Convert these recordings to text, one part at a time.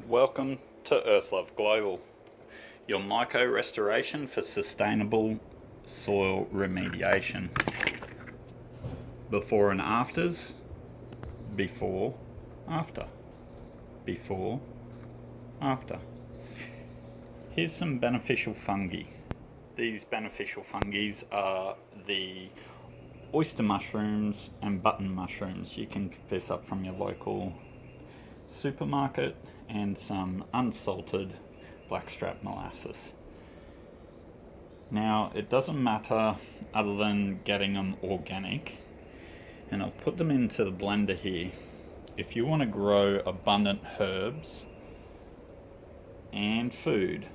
Welcome to Earthlove Global, your myco restoration for sustainable soil remediation. Before and afters, before, after, before, after. Here's some beneficial fungi. These beneficial fungi are the oyster mushrooms and button mushrooms. You can pick this up from your local supermarket, and some unsalted blackstrap molasses. Now, it doesn't matter other than getting them organic, and I've put them into the blender here. If you want to grow abundant herbs and food,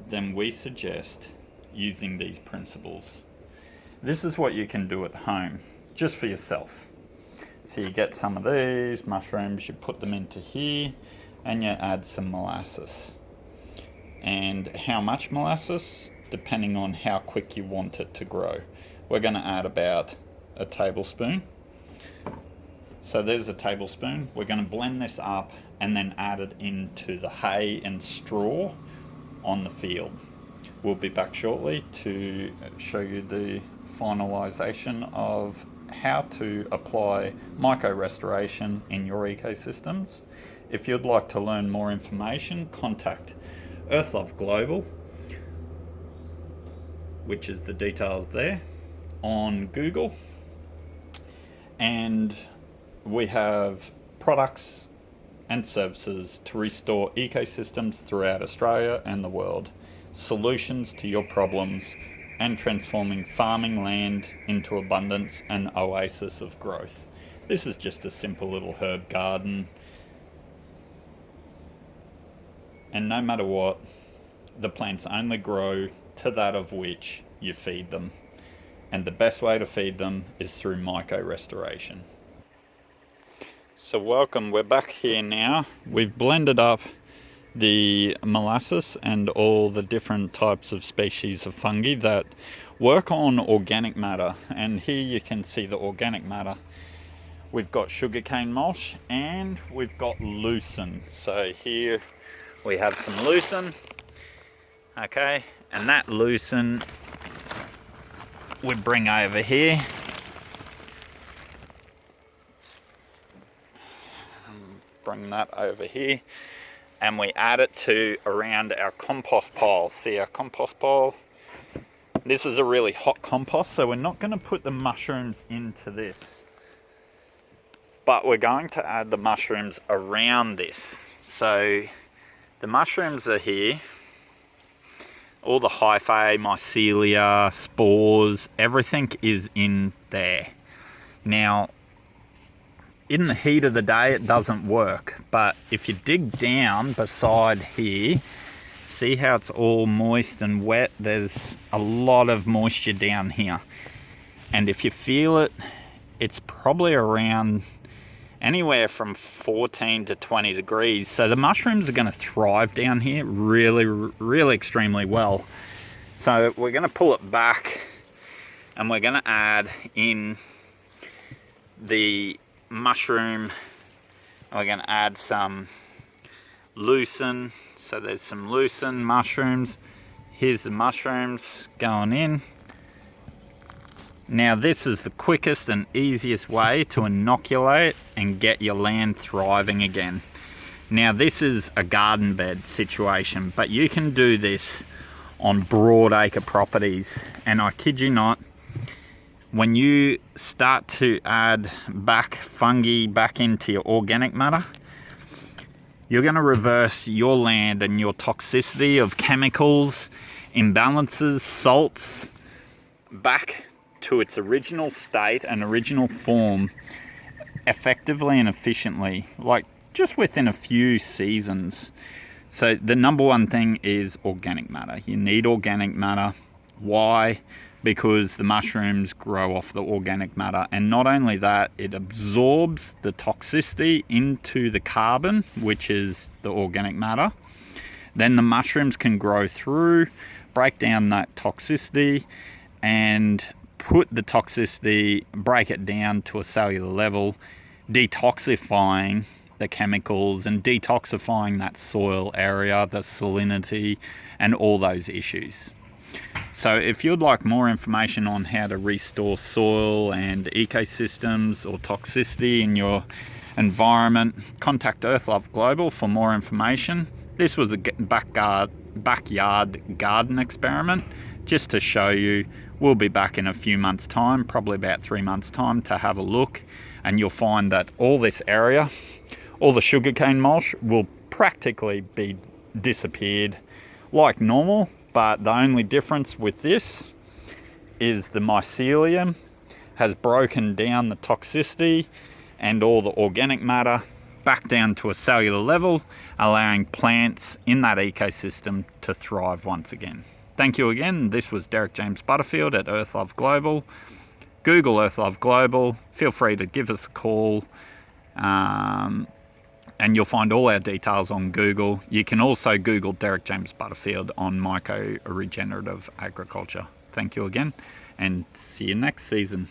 then we suggest using these principles. This is what you can do at home, just for yourself. So you get some of these mushrooms, you put them into here, and you add some molasses. And how much molasses? Depending on how quick you want it to grow. We're going to add about a tablespoon. So there's a tablespoon. We're going to blend this up and then add it into the hay and straw on the field. We'll be back shortly to show you the finalization of how to apply myco restoration in your ecosystems. If you'd like to learn more information, contact Earthlove Global, which is the details there, on Google. And we have products and services to restore ecosystems throughout Australia and the world, solutions to your problems, and transforming farming land into abundance and oasis of growth. This is just a simple little herb garden. And no matter what, the plants only grow to that of which you feed them. And the best way to feed them is through myco restoration. So welcome, we're back here now. We've blended up the molasses and all the different types of species of fungi that work on organic matter. And here you can see the organic matter. We've got sugarcane mulch and we've got lucerne. So here we have some lucerne, okay, and that lucerne we bring over here. Bring that over here, and we add it to around our compost pile. See our compost pile? This is a really hot compost, so we're not going to put the mushrooms into this, but we're going to add the mushrooms around this. So the mushrooms are here, all the hyphae, mycelia, spores, everything is in there. Now, in the heat of the day, it doesn't work, but if you dig down beside here, see how it's all moist and wet? There's a lot of moisture down here. And if you feel it, it's probably around anywhere from 14 to 20 degrees. So the mushrooms are going to thrive down here really extremely well. So we're going to pull it back and we're going to add in the mushroom. We're going to add some lucerne. So there's some lucerne mushrooms. Here's the mushrooms going in. Now this is the quickest and easiest way to inoculate and get your land thriving again. Now this is a garden bed situation, but you can do this on broad acre properties. And I kid you not, when you start to add back fungi back into your organic matter, you're going to reverse your land and your toxicity of chemicals, imbalances, salts back to its original state and original form effectively and efficiently, like just within a few seasons. So the number one thing is organic matter. You need organic matter. Why? Because the mushrooms grow off the organic matter, and not only that, it absorbs the toxicity into the carbon, which is the organic matter. Then the mushrooms can grow through, break down that toxicity, and put the toxicity, break it down to a cellular level, detoxifying the chemicals and detoxifying that soil area, the salinity, and all those issues. So if you'd like more information on how to restore soil and ecosystems or toxicity in your environment, contact Earthlove Global for more information. This was a backyard garden experiment just to show you. We'll be back in a few months' time, probably about 3 months' time, to have a look, and you'll find that all this area, all the sugarcane mulch will practically be disappeared like normal, but the only difference with this is the mycelium has broken down the toxicity and all the organic matter back down to a cellular level, allowing plants in that ecosystem to thrive once again. Thank you again. This was Derek James Butterfield at Earthlove Global. Google Earthlove Global. Feel free to give us a call, and you'll find all our details on Google. You can also Google Derek James Butterfield on myco regenerative agriculture. Thank you again, and see you next season.